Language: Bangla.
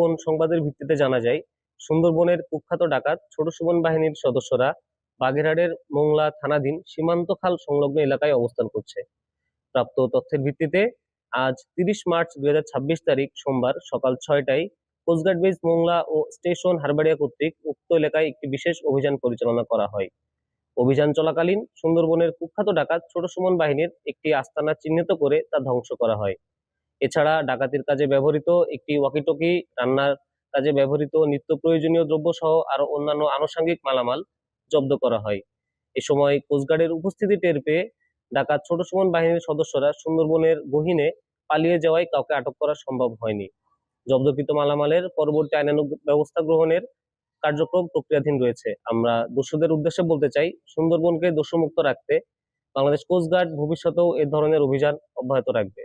গোপন সংবাদের ভিত্তিতে জানা যায়, সুন্দরবনের কুখ্যাত ডাকাত ছোট সুমন বাহিনীর সদস্যরা বাগেরহাটের মোংলা থানাধীন সীমান্ত খাল সংলগ্ন এলাকায় অবস্থান করছে। প্রাপ্ত তথ্যের ভিত্তিতে আজ 30 মার্চ 2026 তারিখ সোমবার সকাল 6টায় কোস্টগার্ড বেস মোংলা ও স্টেশন হারবাড়িয়া কর্তৃক উক্ত এলাকায় একটি বিশেষ অভিযান পরিচালনা করা হয়। অভিযান চলাকালীন সুন্দরবনের কুখ্যাত ডাকাত ছোট সুমন বাহিনীর একটি আস্তানা চিহ্নিত করে তা ধ্বংস করা হয়। এছাড়া ডাকাতির কাজে ব্যবহৃত একটি ওয়াকিটকি, রান্নার কাজে ব্যবহৃত নিত্য প্রয়োজনীয় দ্রব্য সহ আরো অন্যান্য আনুষঙ্গিক মালামাল জব্দ করা হয়। এ সময় কোস্টগার্ডের উপস্থিতি টের পেয়ে ডাকাত ছোট সুমন বাহিনীর সদস্যরা সুন্দরবনের গহীনে পালিয়ে যাওয়ায় কাউকে আটক করা সম্ভব হয়নি। জব্দকৃত মালামালের পরবর্তী আইনানুগ ব্যবস্থা গ্রহণের কার্যক্রম প্রক্রিয়াধীন রয়েছে। আমরা দস্যুদের উদ্দেশ্যে বলতে চাই, সুন্দরবনকে দস্যুমুক্ত রাখতে বাংলাদেশ কোস্টগার্ড ভবিষ্যতেও এ ধরনের অভিযান অব্যাহত রাখবে।